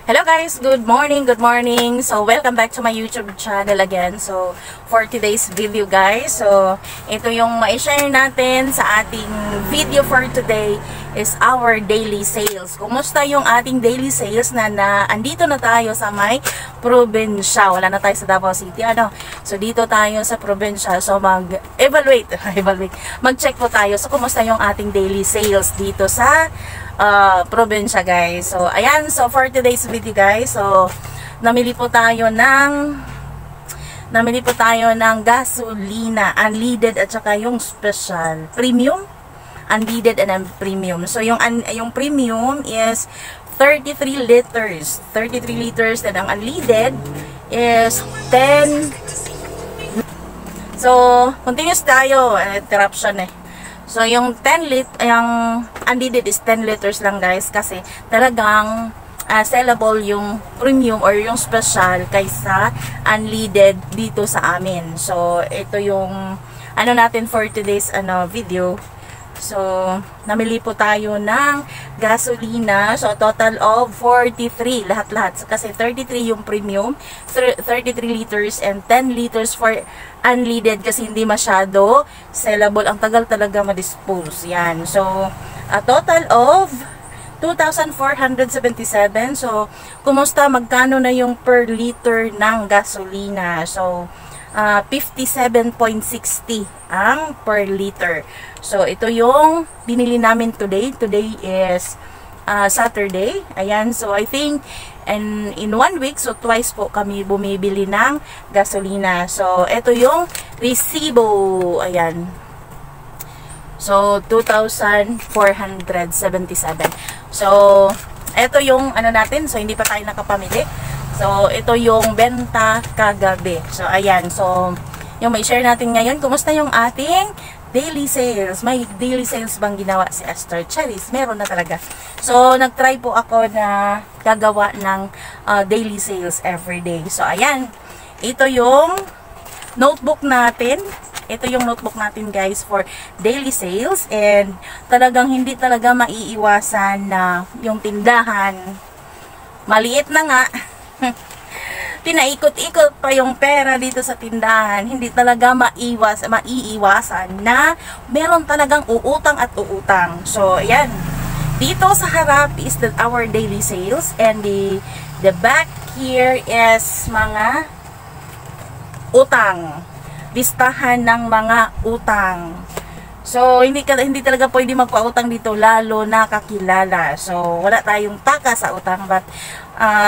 Hello guys, good morning, good morning. So welcome back to my YouTube channel again. So for today's video guys, so ito yung ma-share natin sa ating video for today is our daily sales. Kumusta yung ating daily sales na andito na tayo sa may probinsya. Wala na tayo sa Davao City, ano? So dito tayo sa probinsya. So mag-evaluate, mag-check po tayo. So kumusta yung ating daily sales dito sa probinsya guys. So ayan, so for today's video guys, so namili po tayo ng gasolina, unleaded at saka yung special premium, unleaded and premium. So yung premium is 33 liters and ang unleaded is 10. So continuous tayo, interruption So, yung 10 yung unleaded is 10 liters lang guys kasi talagang sellable yung premium or yung special kaysa unleaded dito sa amin. So, ito yung ano natin for today's video. So, namili po tayo ng gasolina. So, total of 43 lahat-lahat. Kasi 33 yung premium, 33 liters and 10 liters for unleaded kasi hindi masyado sellable. Ang tagal talaga ma-dispose. Yan. So, a total of 2,477. So, kumusta? Magkano na yung per liter ng gasolina? So, 57.60 ang per liter. So, ito yung binili namin today. Today is Saturday. Ayan. So, I think in 1 week, so twice po kami bumibili ng gasolina. So, ito yung resibo. Ayan. So, 2,477. So, ito yung natin. So, hindi pa tayo nakapamili. So, ito yung benta kagabi. So, ayan. So, yung may share natin ngayon, kumusta yung ating daily sales? May daily sales bang ginawa si Esther Charis? Meron na talaga. So, nag-try po ako na gagawa ng daily sales everyday. So, ayan. Ito yung notebook natin. Ito yung notebook natin guys for daily sales. And talagang hindi talaga maiiwasan na yung tindahan. Maliit na nga. Pinaikot-ikot pa yung pera dito sa tindahan. Hindi talaga maiiwasan na meron talagang uutang at uutang. So, ayan. Dito sa harap is our daily sales and the back here is mga utang. Listahan ng mga utang. So, hindi talaga pwede magpautang dito lalo na kakilala. So, wala tayong taka sa utang. But,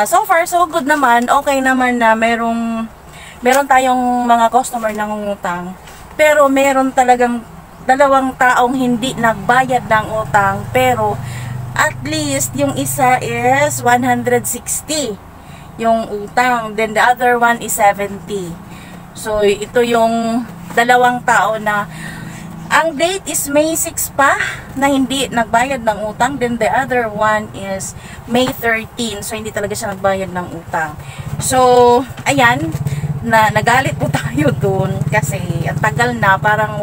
so far, so good naman. Okay naman na meron tayong mga customer na ngutang. Pero, meron talagang 2 taong hindi nagbayad ng utang. Pero, at least, yung isa is 160 yung utang. Then, the other one is 70. So, ito yung 2 tao na ang date is May 6 pa na hindi nagbayad ng utang. Then the other one is May 13. So hindi talaga siya nagbayad ng utang. So ayan, nagalit po tayo dun kasi ang tagal na, parang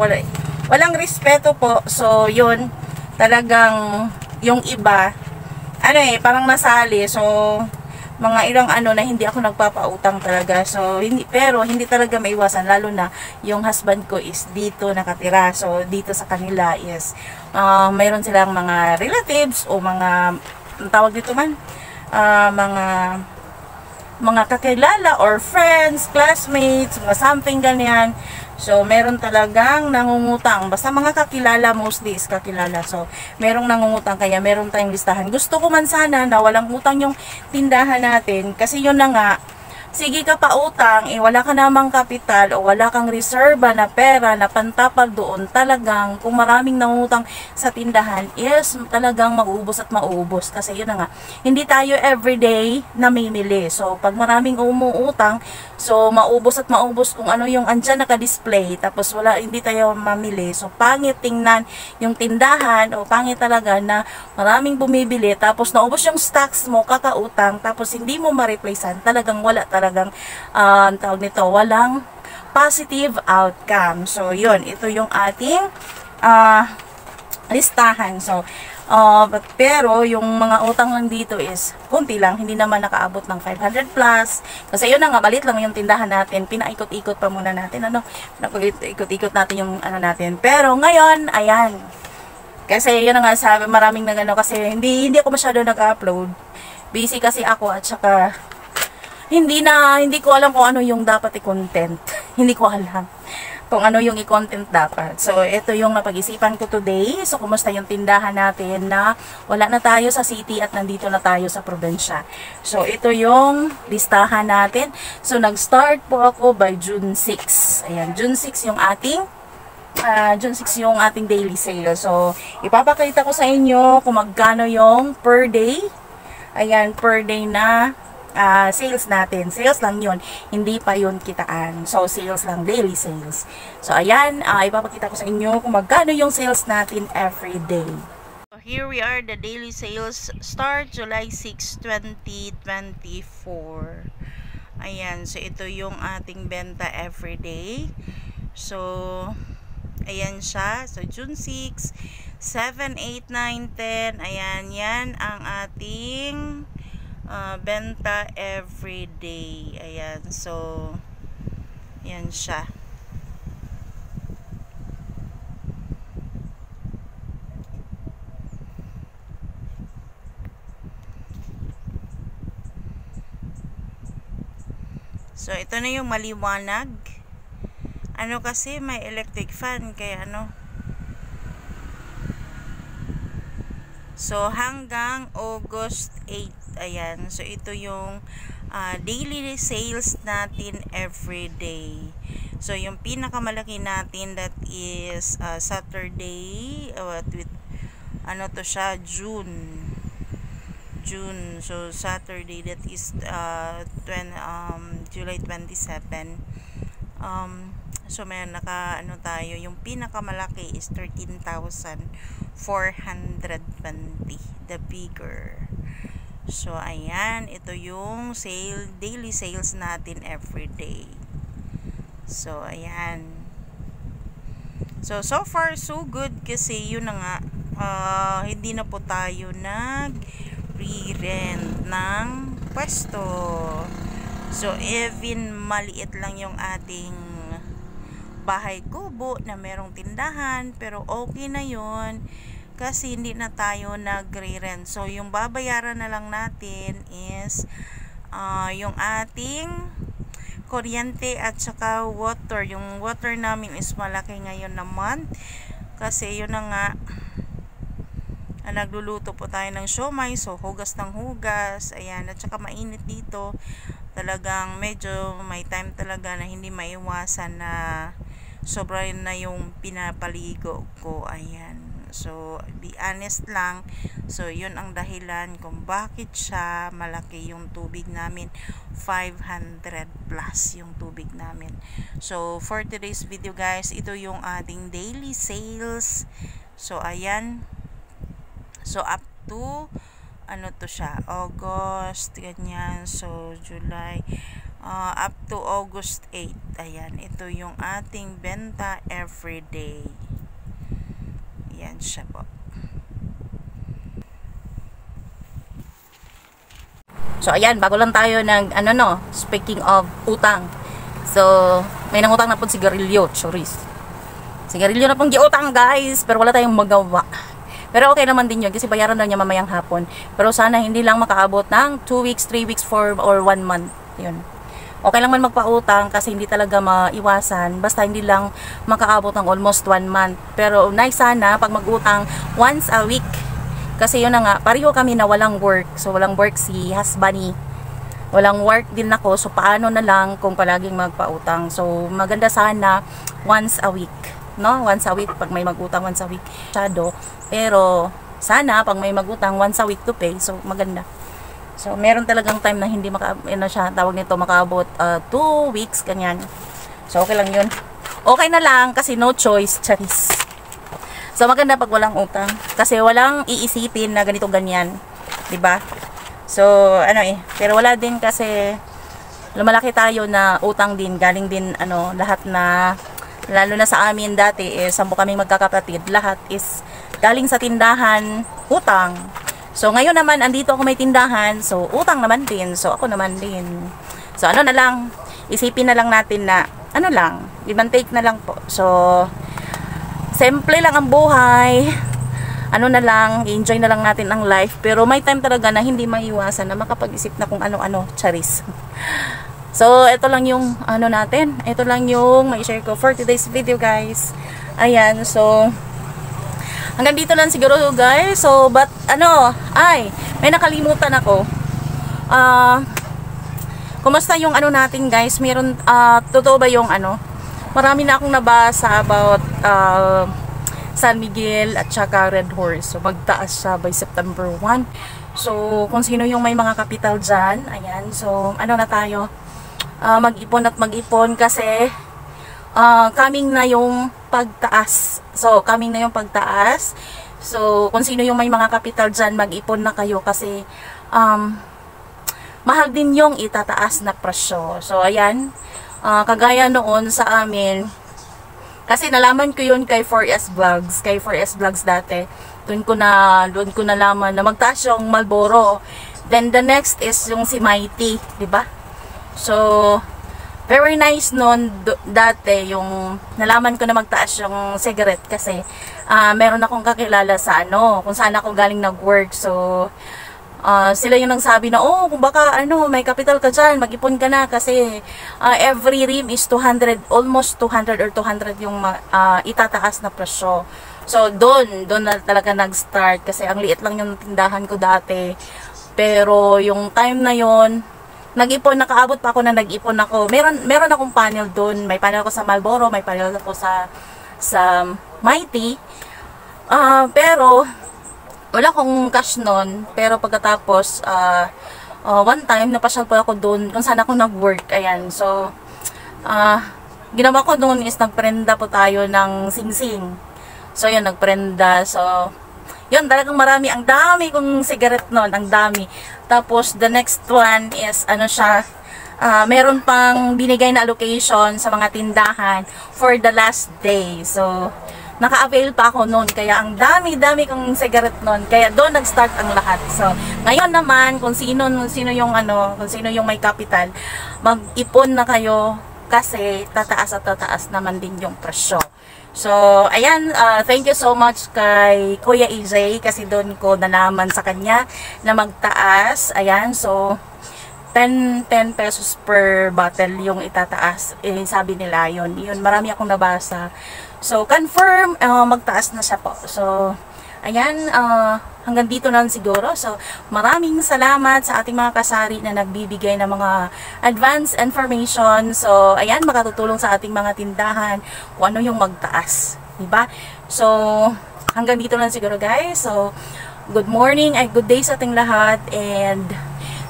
walang respeto po. So yun, talagang yung iba parang nasali. So mga ilang na hindi ako nagpapautang talaga. So, pero hindi talaga maiwasan, lalo na yung husband ko is dito nakatira. So, dito sa kanila is mayroon silang mga relatives o mga tawag dito man, mga kakilala or friends, classmates, mga something ganyan. So, meron talagang nangungutang. Basta mga kakilala, mostly is kakilala. So, merong nangungutang, kaya meron tayong listahan. Gusto ko man sana na walang utang yung tindahan natin. Kasi yun na nga, sige ka pa utang, wala ka namang kapital o wala kang reserba na pera na pantapal doon, talagang kung maraming nangutang sa tindahan is talagang mauubos at mauubos. Kasi yun na nga, hindi tayo everyday namimili. So, pag maraming umuutang, so maubos at maubos kung ano yung andyan naka-display, tapos hindi tayo mamili. So, pangit tingnan yung tindahan o pangit talaga na maraming bumibili, tapos naubos yung stocks mo, kakautang, tapos hindi mo ma-replacean, talagang talagang tawag nito, walang positive outcome. So, yun, ito yung ating listahan. So, Pero yung mga utang lang dito is kunti lang, hindi naman nakaabot ng 500 plus. Kasi yun na nga, balit lang yung tindahan natin. Pinaikot-ikot pa muna natin, ikot-ikot natin yung natin. Pero ngayon, ayan. Kasi yun na nga, sabi, maraming kasi hindi ako masyado nag-upload. Busy kasi ako at saka hindi ko alam kung ano yung dapat i-content. Hindi ko alam kung ano yung i-content dapat. So, ito yung napag-isipan ko today. So, kumusta yung tindahan natin na wala na tayo sa city at nandito na tayo sa probinsya. So, ito yung listahan natin. So, nag-start po ako by June 6. Ayan, June 6 yung ating daily sale. So, ipapakita ko sa inyo kung magkano yung per day. Ayan, per day na sales natin. Sales lang yun. Hindi pa yun kitaan. So, sales lang. Daily sales. So, ayan. Ipapakita ko sa inyo kung magkano yung sales natin every day. So, here we are. The daily sales start July 6, 2024. Ayan. So, ito yung ating benta every day. So, ayan siya. So, June 6, 7, 8, 9, 10. Ayan. Yan ang ating benta every day. Ayan. So, yan siya. So, ito na yung maliwanag. Kasi may electric fan, kaya So, hanggang August 8. Ayan. So, ito yung daily sales natin every day. So, yung pinakamalaki natin, that is Saturday, with, to siya, June. So, Saturday, that is July 27. So, may tayo, yung pinakamalaki is 13,420, the bigger. So, ayan, ito yung daily sales natin every day. So, ayan. So far, so good kasi yun na nga, hindi na po tayo nag-re-rent ng pwesto. So, even maliit lang yung ating bahay kubo na merong tindahan, pero okay na yun kasi hindi na tayo nagre-rent. So, yung babayaran na lang natin is yung ating kuryente at saka water. Yung water namin is malaki ngayon na month kasi yun na nga, nagluluto po tayo ng siomai, so hugas ng hugas. Ayan, at saka mainit dito. Talagang medyo may time talaga na hindi maiwasan na sobra na yung pinapaligo ko. Ayan. So, be honest lang. So, yun ang dahilan kung bakit siya malaki yung tubig namin. 500 plus yung tubig namin. So, for today's video guys, ito yung ating daily sales. So, ayan. So, up to to siya, August, ganyan. So, July, up to August 8. Ayan, ito yung ating benta every day. Ayan siya po. So, ayan, bago lang tayo speaking of utang. So, may nangutang na po sigarilyo, choris. Sigarilyo na pong giutang guys, pero wala tayong magawa. Pero okay naman din yun kasi bayaran daw niya mamayang hapon. Pero sana hindi lang makaabot ng 2 weeks, 3 weeks, 4 or 1 month. Yun. Okay lang man magpautang kasi hindi talaga maiwasan. Basta hindi lang makaabot ng almost 1 month. Pero nice sana pag mag-utang once a week. Kasi yun na nga, pareho kami na walang work. So walang work si husband. Walang work din ako. So paano na lang kung palaging magpautang. So maganda sana once a week. No? Once a week pag may mag-utang once a week. Pero sana pag may mag-utang once a week to pay. So maganda. So, meron talagang time na hindi makaabot 2 weeks, ganyan. So, okay lang yun. Okay na lang kasi no choice, charis. So, maganda pag walang utang. Kasi walang iisipin na ganito, ganyan. Diba? So, pero wala din kasi lumalaki tayo na utang din. Galing din, lahat na, lalo na sa amin dati, 10 kaming magkakapatid. Lahat is galing sa tindahan, utang. So, ngayon naman, andito ako may tindahan. So, utang naman din. So, ako naman din. So, ano na lang, isipin na lang natin na, ano lang, give and take na lang po. So, simple lang ang buhay. Ano na lang, enjoy na lang natin ang life. Pero may time talaga na hindi maiwasan na makapag-isip na kung ano-ano, charis. So, ito lang yung, ano natin, ito lang yung mai-share ko for today's video, guys. Ayan, so, hanggang dito lang siguro guys. So, but may nakalimutan ako. Kumusta yung ano natin guys? Meron, totoo ba yung ano? Marami na akong nabasa about San Miguel at saka Red Horse. So, magtaas siya by September 1. So, kung sino yung may mga kapital dyan, ayan. So, ano na tayo? Mag-ipon at mag-ipon kasi coming na yung pagtaas. So, coming na yung pagtaas. So, kung sino yung may mga kapital dyan, mag-ipon na kayo kasi mahal din yung itataas na presyo. So, ayan. Kagaya noon sa amin, kasi nalaman ko yun kay 4S Vlogs. Kay 4S Vlogs dati. Doon ko nalaman na magtaas yung Marlboro. Then, the next is yung si Mighty. Diba? So, very nice noon dati yung nalaman ko na magtaas yung cigarette kasi meron akong kakilala sa kung saan ako galing nag-work. So, sila yung nagsabi na, kung baka may capital ka dyan, mag-ipon ka na kasi every rim is 200, almost 200 or 200 yung itataas na presyo. So, doon na talaga nag-start kasi ang liit lang yung tindahan ko dati. Pero, yung time na yon nag-ipon, nakaabot pa ako na nag-ipon ako. Meron akong panel doon. May panel ako sa Marlboro, may panel ako sa Mighty. Pero, wala akong cash noon. Pero pagkatapos, one time, napasyal po ako doon kung saan ako nag-work. Ayan. So, ginawa ko doon is nagprenda po tayo ng sing-sing. So, yun, nagprenda. So, yun, talagang marami. Ang dami kong cigarette noon. Ang dami. Tapos, the next one is, meron pang binigay na allocation sa mga tindahan for the last day. So, naka-avail pa ako noon. Kaya, ang dami-dami kong cigarette noon. Kaya, doon nag-start ang lahat. So, ngayon naman, kung sino yung may capital, mag-ipon na kayo kasi tataas at tataas naman din yung presyo. So, ayan, thank you so much kay Kuya EJ kasi doon ko nalaman sa kanya na magtaas. Ayan, so, 10 pesos per bottle yung itataas. Sabi nila yun. Marami akong nabasa. So, confirm, magtaas na siya po. So, ayan, hanggang dito na siguro. So, maraming salamat sa ating mga kasari na nagbibigay ng mga advance information. So, ayan, makatutulong sa ating mga tindahan kung ano yung magtaas. Diba? So, hanggang dito na siguro guys. So, good morning ay good day sa ating lahat. And,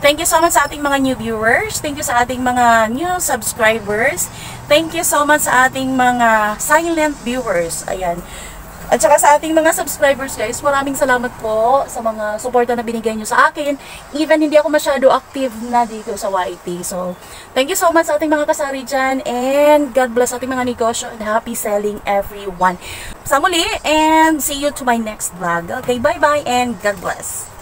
thank you so much sa ating mga new viewers. Thank you sa ating mga new subscribers. Thank you so much sa ating mga silent viewers. Ayan. At saka sa ating mga subscribers guys, maraming salamat po sa mga suporta na binigay nyo sa akin. Even hindi ako masyado active na dito sa YT. So, thank you so much sa ating mga kasari dyan. And God bless ating mga negosyo and happy selling everyone. Sa muli and see you to my next vlog. Okay, bye-bye and God bless.